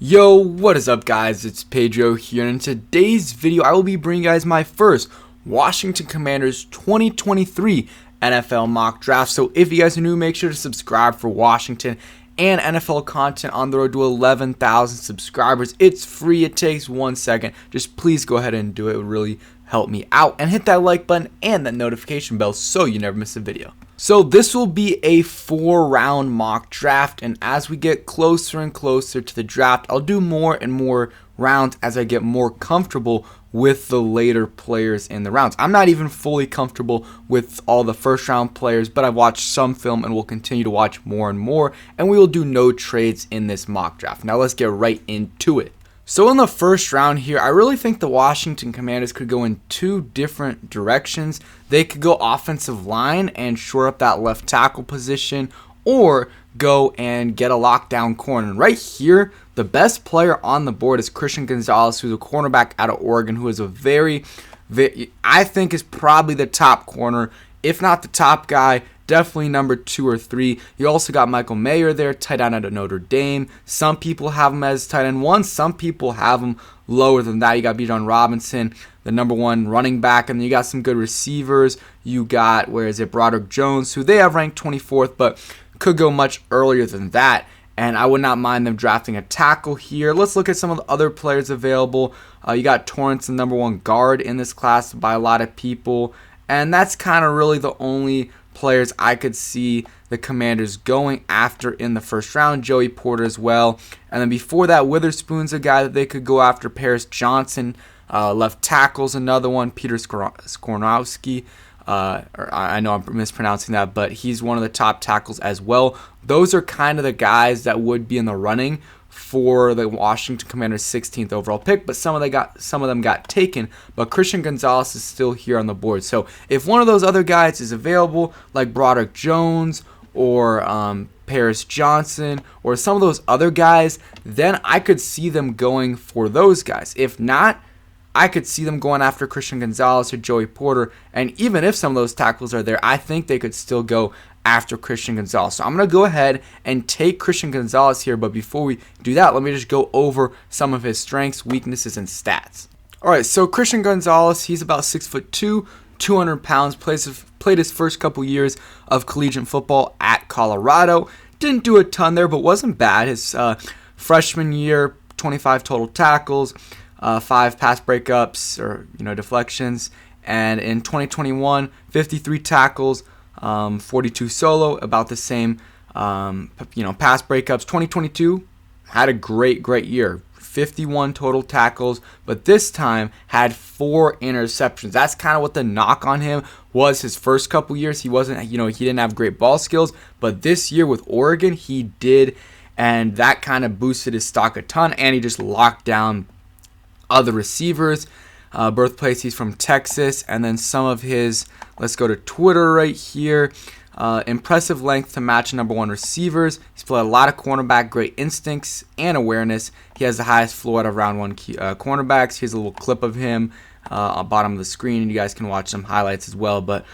Yo, what is up guys, it's Pedro here, and in today's video I will be bringing you guys my first Washington Commanders 2023 NFL mock draft. So if you guys are new, make sure to subscribe for Washington and NFL content on the road to 11,000 subscribers. It's free, it takes 1 second. Just please go ahead and do it, it would really help me out. And hit that like button and that notification bell so you never miss a video. So this will be a 4-round mock draft, and as we get closer and closer to the draft, I'll do more and more rounds as I get more comfortable with the later players in the rounds. I'm not even fully comfortable with all the first round players, but I've watched some film and will continue to watch more and more, and we will do no trades in this mock draft. Now let's get right into it. So in the first round here, I really think the Washington Commanders could go in two different directions. They could go offensive line and shore up that left tackle position, or go and get a lockdown corner. And right here, the best player on the board is Christian Gonzalez, who's a cornerback out of Oregon, who is a very, I think is probably the top corner, if not the top guy. Definitely number 2 or 3. You also got Michael Mayer there, tight end out of Notre Dame. Some people have him as tight end 1. Some people have him lower than that. You got Bijan Robinson, the number 1 running back. And then you got some good receivers. You got, Broderick Jones, who they have ranked 24th, but could go much earlier than that. And I would not mind them drafting a tackle here. Let's look at some of the other players available. You got Torrance, the number 1 guard in this class by a lot of people. And that's kind of really the only players I could see the Commanders going after in the first round. Joey Porter as well. And then before that, Witherspoon's a guy that they could go after. Paris Johnson, left tackle's another one. Peter Skornowski. I know I'm mispronouncing that, but he's one of the top tackles as well. Those are kind of the guys that would be in the running for the Washington Commanders 16th overall pick, but some of them got taken, but Christian Gonzalez is still here on the board. So if one of those other guys is available, like Broderick Jones or Paris Johnson or some of those other guys, then I could see them going for those guys. If not, I could see them going after Christian Gonzalez or Joey Porter, and even if some of those tackles are there, I think they could still go after Christian Gonzalez. So I'm going to go ahead and take Christian Gonzalez here, but before we do that, let me just go over some of his strengths, weaknesses, and stats. Alright, so Christian Gonzalez, he's about 6'2", 200 pounds, played his first couple years of collegiate football at Colorado. Didn't do a ton there, but wasn't bad. His freshman year, 25 total tackles, 5 pass breakups or deflections, and in 2021, 53 tackles, 42 solo, about the same, pass breakups. 2022 had a great year, 51 total tackles, but this time had 4 interceptions. That's kind of what the knock on him was. His first couple years, he wasn't, he didn't have great ball skills, but this year with Oregon, he did, and that kind of boosted his stock a ton, and he just locked down other receivers. Birthplace, he's from Texas, and then some of his, let's go to Twitter right here. Impressive length to match number 1 receivers. He's played a lot of cornerback, great instincts and awareness. He has the highest floor out of round 1 cornerbacks. Here's a little clip of him on bottom of the screen, and you guys can watch some highlights as well. But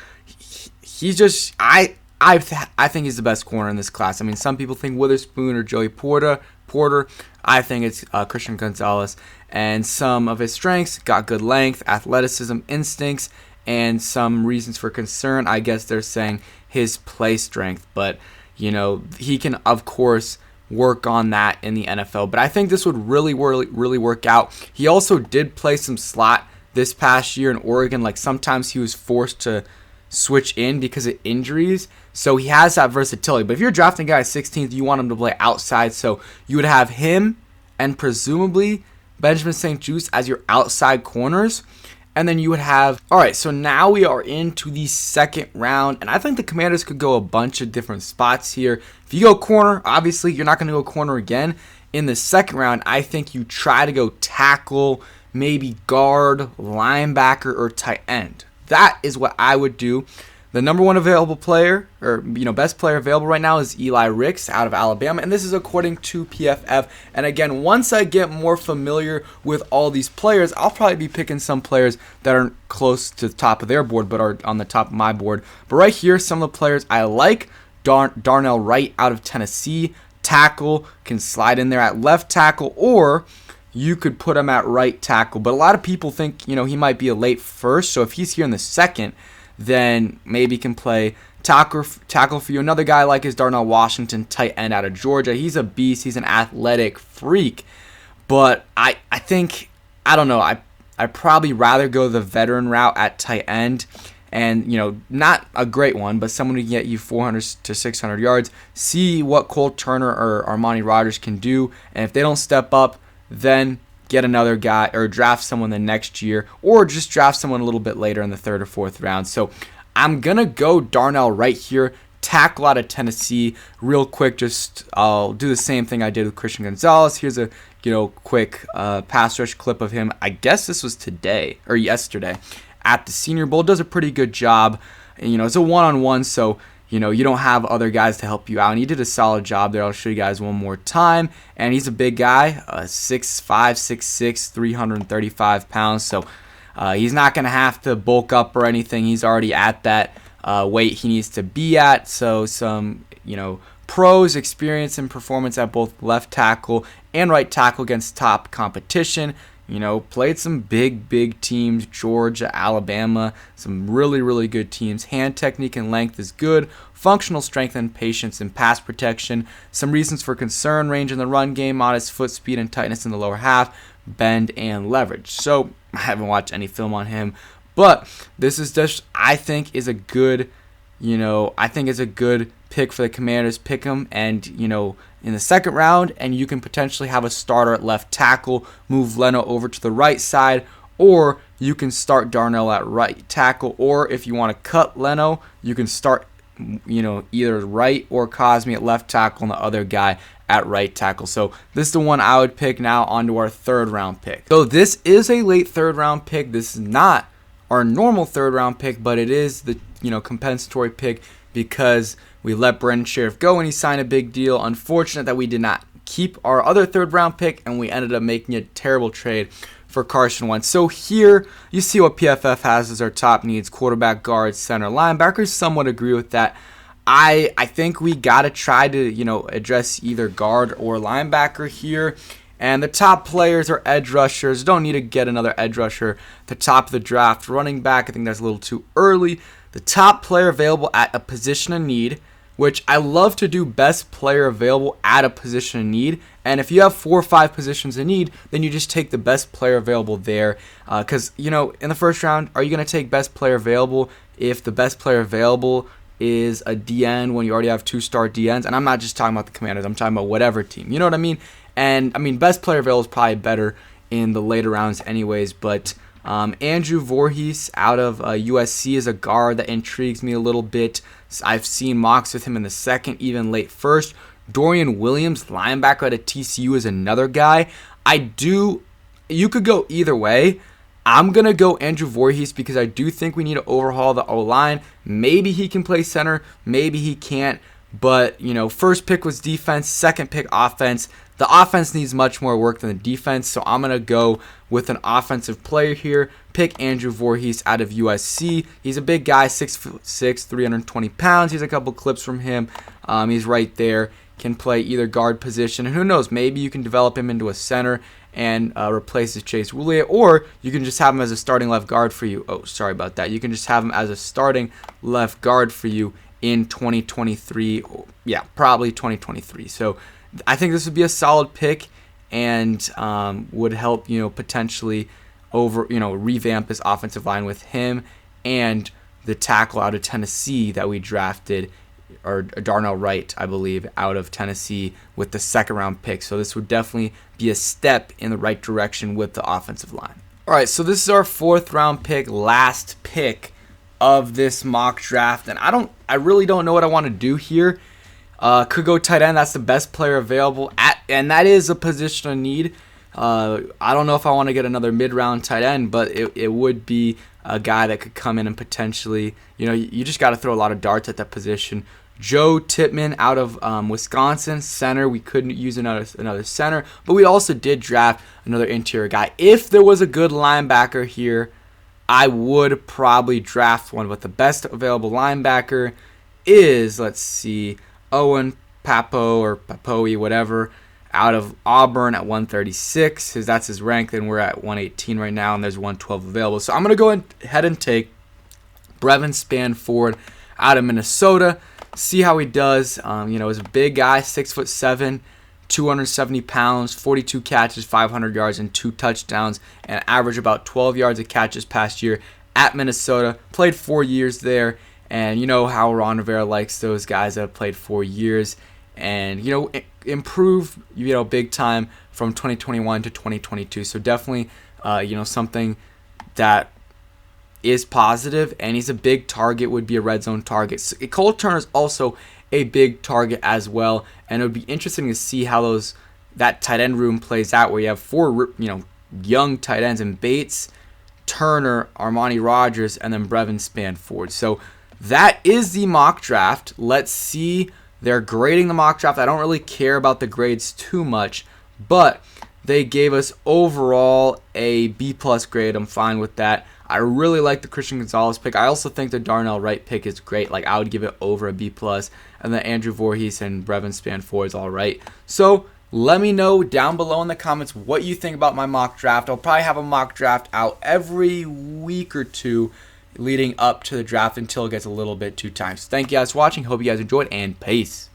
he's just, I think he's the best corner in this class. I mean, some people think Witherspoon or Joey Porter. I think it's Christian Gonzalez. And some of his strengths: got good length, athleticism, instincts, and some reasons for concern. I guess they're saying his play strength, but he can of course work on that in the NFL. But I think this would really work out. He also did play some slot this past year in Oregon. Like sometimes he was forced to switch in because of injuries, so he has that versatility. But if you're drafting a guy 16th, you want him to play outside, so you would have him and presumably Benjamin St-Juste as your outside corners, and then you would have, alright, so now we are into the second round, and I think the Commanders could go a bunch of different spots here. If you go corner, obviously you're not going to go corner again. In the second round, I think you try to go tackle, maybe guard, linebacker, or tight end. That is what I would do. The number 1 available player, or best player available right now, is Eli Ricks out of Alabama, and this is according to PFF. And again, once I get more familiar with all these players, I'll probably be picking some players that aren't close to the top of their board, but are on the top of my board. But right here, some of the players I like: Darnell Wright out of Tennessee, tackle, can slide in there at left tackle, or you could put him at right tackle. But a lot of people think, he might be a late first. So if he's here in the second, then maybe can play tackle for you. Another guy I like is Darnell Washington, tight end out of Georgia. He's a beast. He's an athletic freak. But I think, I don't know, I'd probably rather go the veteran route at tight end. And, not a great one, but someone who can get you 400 to 600 yards. See what Cole Turner or Armani Rogers can do. And if they don't step up, then get another guy or draft someone the next year, or just draft someone a little bit later in the third or fourth round. So I'm going to go Darnell right here, tackle out of Tennessee. Real quick, I'll do the same thing I did with Christian Gonzalez. Here's a quick pass rush clip of him. I guess this was today or yesterday at the Senior Bowl. Does a pretty good job. And, it's a one-on-one, so you don't have other guys to help you out. And he did a solid job there. I'll show you guys one more time. And he's a big guy, 6'5", 6'6", 335 pounds. So he's not going to have to bulk up or anything. He's already at that weight he needs to be at. So some, pros, experience, and performance at both left tackle and right tackle against top competition. Played some big teams, Georgia, Alabama, some really, really good teams. Hand technique and length is good. Functional strength and patience and pass protection. Some reasons for concern: range in the run game, modest foot speed and tightness in the lower half, bend and leverage. So I haven't watched any film on him, but this is just, I think is a good pick for the Commanders. Pick him and, in the second round, and you can potentially have a starter at left tackle, move Leno over to the right side, or you can start Darnell at right tackle, or if you want to cut Leno, you can start, either right or Cosme at left tackle and the other guy at right tackle. So this is the one I would pick. Now on to our third round pick. So this is a late third round pick. This is not our normal third round pick, but it is the, compensatory pick because we let Brendan Sheriff go and he signed a big deal. Unfortunate that we did not keep our other third round pick and we ended up making a terrible trade for Carson Wentz. So here you see what PFF has as our top needs: quarterback, guard, center, linebackers. Somewhat agree with that. I think we got to try to, address either guard or linebacker here. And the top players are edge rushers. Don't need to get another edge rusher at the top of the draft. Running back, I think that's a little too early. The top player available at a position of need, which I love to do best player available at a position of need. And if you have 4 or 5 positions in need, then you just take the best player available there. Because, in the first round, are you going to take best player available if the best player available is a DN when you already have 2-star DNs? And I'm not just talking about the Commanders. I'm talking about whatever team. You know what I mean? And, best player available is probably better in the later rounds anyways. But Andrew Voorhees out of USC is a guard that intrigues me a little bit. I've seen mocks with him in the second, even late first. Dorian Williams, linebacker out of TCU, is another guy. You could go either way. I'm going to go Andrew Voorhees because I do think we need to overhaul the O-line. Maybe he can play center. Maybe he can't. But, first pick was defense. Second pick, offense. The offense needs much more work than the defense, so I'm going to go with an offensive player here. Pick Andrew Voorhees out of USC. He's a big guy, 6'6", 320 pounds. Here's a couple clips from him. He's right there. Can play either guard position. And who knows, maybe you can develop him into a center and replaces Chase Woolley, or you can just have him as a starting left guard for you. Oh, sorry about that. You can just have him as a starting left guard for you in 2023. Yeah, probably 2023. So I think this would be a solid pick and would help, potentially revamp this offensive line with him and the tackle out of Tennessee that we drafted, or Darnell Wright, I believe, out of Tennessee with the second round pick. So this would definitely be a step in the right direction with the offensive line. All right, so this is our fourth round pick, last pick of this mock draft, and I really don't know what I want to do here. Could go tight end. That's the best player available and that is a position of need. I don't know if I want to get another mid-round tight end, but it would be a guy that could come in and potentially, you just got to throw a lot of darts at that position. Joe Tippmann out of Wisconsin, center. We couldn't use another center, but we also did draft another interior guy. If there was a good linebacker here, I would probably draft one, but the best available linebacker is, let's see, Owen Papo or Papoe, whatever, out of Auburn at 136. That's his rank. Then we're at 118 right now, and there's 112 available. So I'm going to go ahead and take Brevin Spanford out of Minnesota. See how he does. He's a big guy, 6'7", 270 pounds, 42 catches, 500 yards, and 2 touchdowns, and averaged about 12 yards a catch this past year at Minnesota. Played 4 years there, and you know how Ron Rivera likes those guys that have played 4 years, and improve big time from 2021 to 2022. So definitely something that is positive, and he's a big target, would be a red zone target. So Cole Turner's also a big target as well, and it would be interesting to see how that tight end room plays out, where you have 4 young tight ends in Bates, Turner, Armani Rogers, and then Brevin Spanford. So that is the mock draft. Let's see. They're grading the mock draft. I don't really care about the grades too much, but they gave us overall a B+ grade. I'm fine with that. I really like the Christian Gonzalez pick. I also think the Darnell Wright pick is great. Like, I would give it over a B+. And then Andrew Voorhees and Brevin Spanford is all right. So let me know down below in the comments what you think about my mock draft. I'll probably have a mock draft out every week or 2 leading up to the draft until it gets a little bit too tight. So thank you guys for watching. Hope you guys enjoyed, and peace.